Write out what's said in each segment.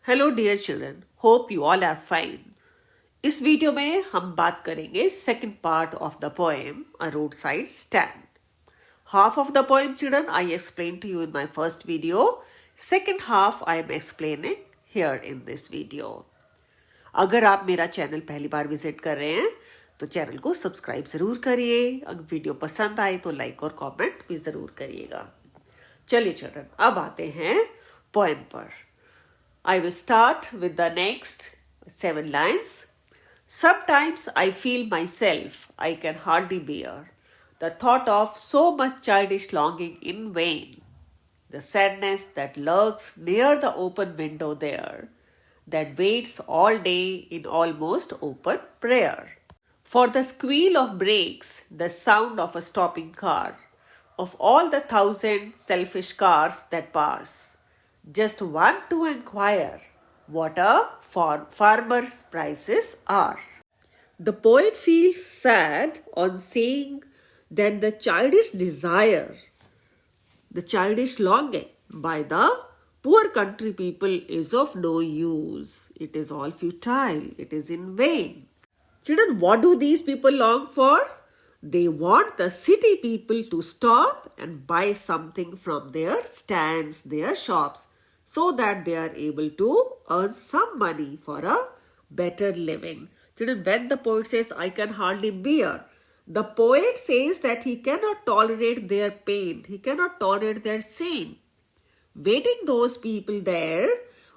Hello dear children, hope you all are fine. इस video में हम बात करेंगे second part of the poem a roadside stand. Half of the poem children I explain to you in my first video. Second half I am explaining here in this video. अगर आप मेरा channel पहली बार visit कर रहे हैं तो channel को subscribe जरूर करिए। अगर वीडियो पसंद आए तो लाइक और कमेंट भी जरूर करिएगा। चलिए चिल्ड्रन, अब आते हैं पोएम पर। I will start with the next 7 lines. Sometimes I feel myself I can hardly bear the thought of so much childish longing in vain, the sadness that lurks near the open window there, that waits all day in almost open prayer. For the squeal of brakes, the sound of a stopping car, of all the thousand selfish cars that pass, just one to inquire what a farmer's prices are. The poet feels sad on saying that the childish desire, the childish longing by the poor country people is of no use. It is all futile. It is in vain. Children, what do these people long for? They want the city people to stop and buy something from their stands, their shops, so that they are able to earn some money for a better living. Children, when the poet says, I can hardly bear, the poet says that he cannot tolerate their pain, he cannot tolerate their sin. Waiting those people there,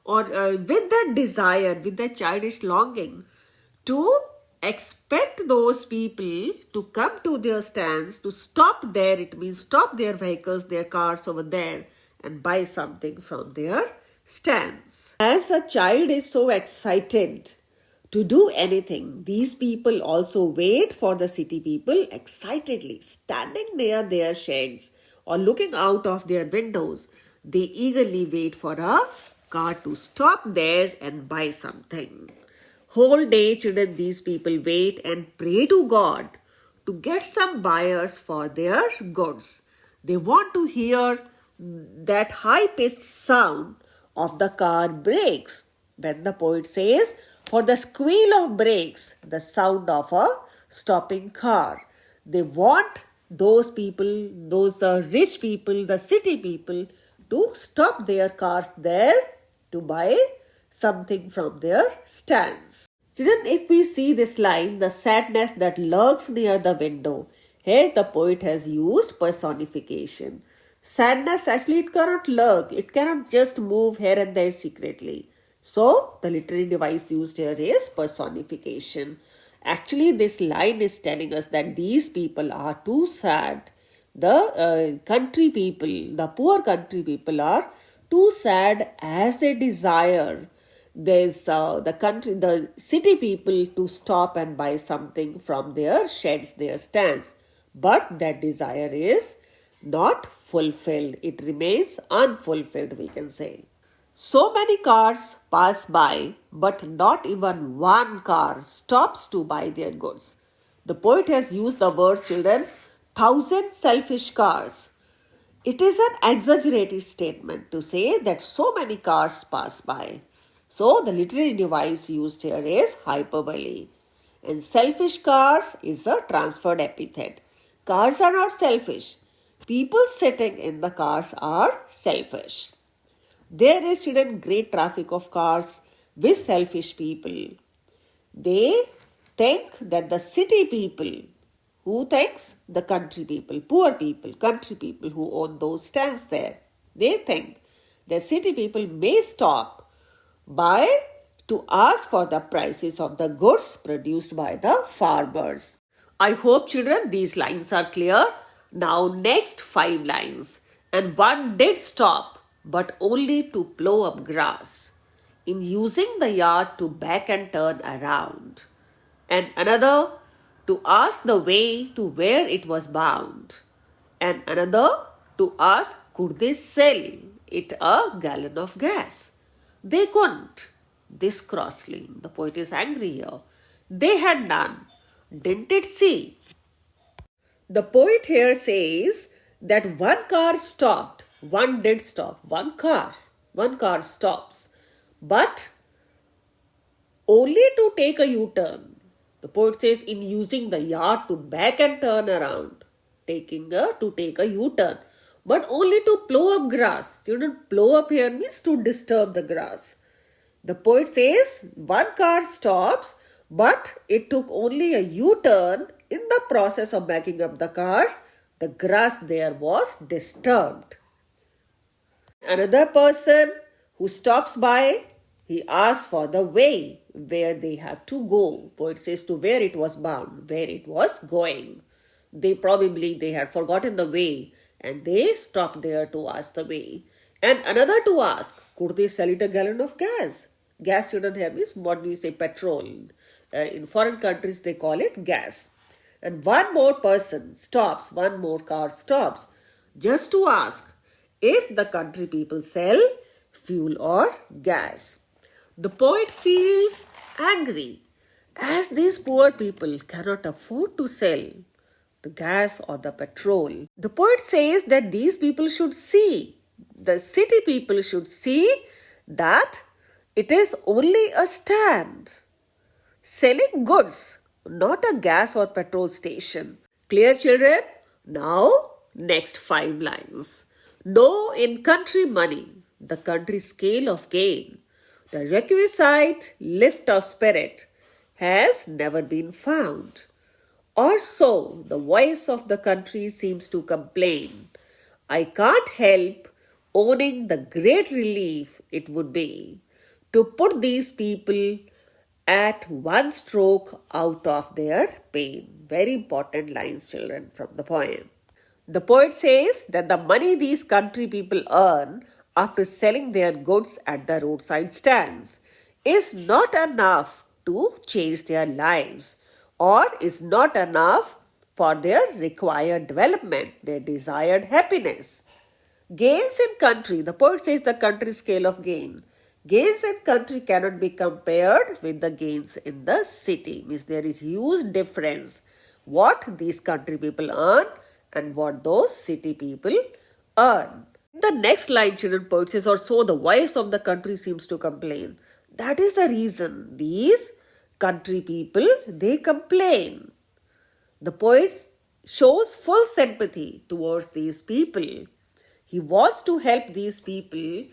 or with that desire, with that childish longing, to expect those people to come to their stands, to stop there, it means stop their vehicles, their cars over there, and buy something from their stands. As a child is so excited to do anything, these people also wait for the city people excitedly, standing near their sheds or looking out of their windows. They eagerly wait for a car to stop there and buy something. Whole day, children, these people wait and pray to God to get some buyers for their goods. They want to hear that high-pitched sound of the car brakes. When the poet says, for the squeal of brakes, the sound of a stopping car. They want those people, those rich people, the city people, to stop their cars there to buy something from their stands. Children, if we see this line, the sadness that lurks near the window, here the poet has used personification. Sadness, actually, it cannot lurk. It cannot just move here and there secretly. So, the literary device used here is personification. Actually, this line is telling us that these people are too sad. The country people, the poor country people are too sad as they desire the city people to stop and buy something from their sheds, their stands. But that desire is not fulfilled. It remains unfulfilled, we can say. So many cars pass by, but not even one car stops to buy their goods. The poet has used the word, children, 1,000 selfish cars. It is an exaggerated statement to say that so many cars pass by. So the literary device used here is hyperbole. And selfish cars is a transferred epithet. Cars are not selfish. People sitting in the cars are selfish. There is, children, great traffic of cars with selfish people. They think that the city people, who thinks? The country people, poor people, country people who own those stands there. They think that city people may stop by to ask for the prices of the goods produced by the farmers. I hope, children, these lines are clear. Now next 5 lines. And one did stop, but only to plow up grass, in using the yard to back and turn around. And another to ask the way to where it was bound. And another to ask could they sell it a gallon of gas. They couldn't. This crossly, the poet is angry here. They had none. Didn't it see? The poet here says that one car stopped, one did stop, one car stops. but only to take a U-turn. The poet says, in using the yard to back and turn around, to take a U-turn, but only to plow up grass. Plow up here means to disturb the grass. The poet says one car stops, but it took only a U-turn. In the process of backing up the car, the grass there was disturbed. Another person who stops by, he asks for the way where they have to go. Poet says to where it was bound, where it was going. They had forgotten the way and they stopped there to ask the way. And another to ask, could they sell it a gallon of gas? Gas, children, here means what we say petrol. In foreign countries they call it gas. And one more car stops just to ask if the country people sell fuel or gas. The poet feels angry as these poor people cannot afford to sell the gas or the petrol. The poet says that these people should see, the city people should see that it is only a stand selling goods, not a gas or petrol station. Clear, children? Now, next 5 lines. No, in country money, the country scale of gain, the requisite lift of spirit has never been found. Or so the voice of the country seems to complain. I can't help owning the great relief it would be to put these people at one stroke out of their pain. Very important lines, children, from the poem. The poet says that the money these country people earn after selling their goods at the roadside stands is not enough to change their lives, or is not enough for their required development, their desired happiness. Gains in country, the poet says the country scale of gain. Gains in country cannot be compared with the gains in the city. Means there is huge difference what these country people earn and what those city people earn. The next line, children, poet says, or so the voice of the country seems to complain. That is the reason these country people, they complain. The poet shows full sympathy towards these people. He wants to help these people.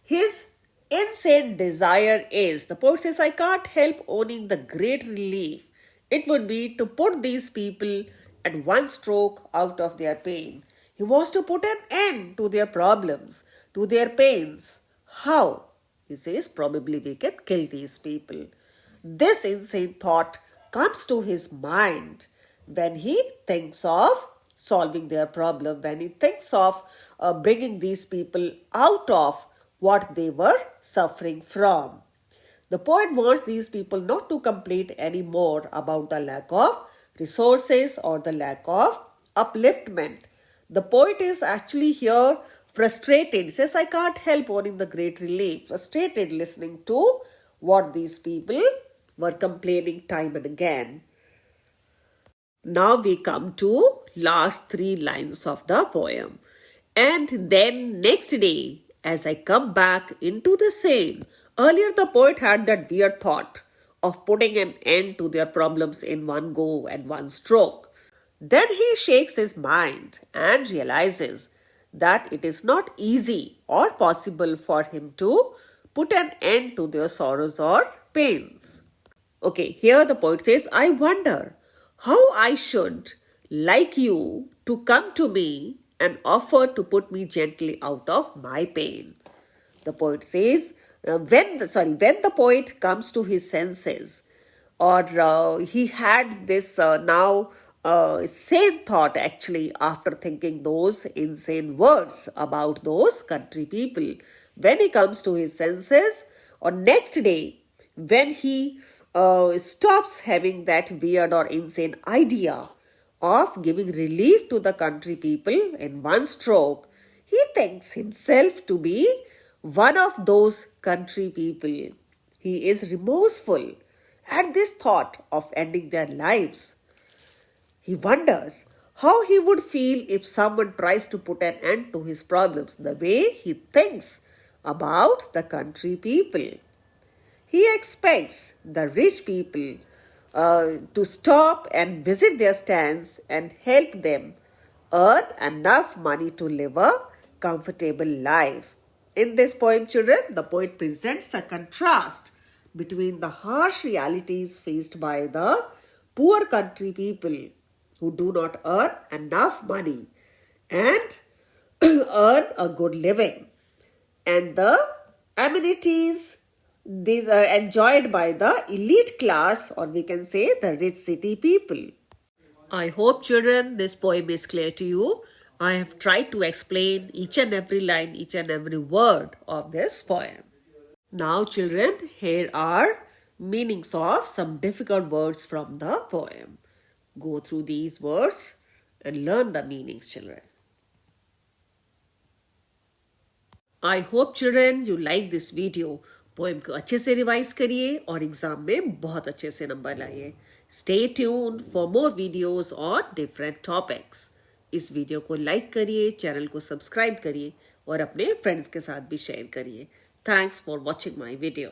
His insane desire is, the poet says, I can't help owning the great relief it would be to put these people at one stroke out of their pain. He wants to put an end to their problems, to their pains. How? He says, probably we can kill these people. This insane thought comes to his mind when he thinks of solving their problem, when he thinks of bringing these people out of what they were suffering from. The poet wants these people not to complain anymore about the lack of resources or the lack of upliftment. The poet is actually here frustrated. He says, I can't help owning the great relief. Frustrated listening to what these people were complaining time and again. Now we come to last 3 lines of the poem. And then next day, as I come back into the scene, earlier the poet had that weird thought of putting an end to their problems in one go and one stroke. Then he shakes his mind and realizes that it is not easy or possible for him to put an end to their sorrows or pains. Okay, here the poet says, I wonder how I should like you to come to me and offer to put me gently out of my pain. The poet says, when the poet comes to his senses, or he had this sane thought actually after thinking those insane words about those country people. When he comes to his senses, or next day, when he stops having that weird or insane idea of giving relief to the country people in one stroke, he thinks himself to be one of those country people. He is remorseful at this thought of ending their lives. He wonders how he would feel if someone tries to put an end to his problems the way he thinks about the country people. He expects the rich people to stop and visit their stands and help them earn enough money to live a comfortable life. In this poem, children, the poet presents a contrast between the harsh realities faced by the poor country people who do not earn enough money and earn a good living, and the amenities these are enjoyed by the elite class, or we can say the rich city people. I hope, children, this poem is clear to you. I have tried to explain each and every line, each and every word of this poem. Now, children, here are meanings of some difficult words from the poem. Go through these words and learn the meanings, children. I hope, children, you like this video. Poem को अच्छे से revise करिए और exam में बहुत अच्छे से number लाइए. Stay tuned for more videos on different topics. इस वीडियो को लाइक करिए, चैनल को सब्सक्राइब करिए और अपने फ्रेंड्स के साथ भी शेयर करिए. Thanks for watching my video.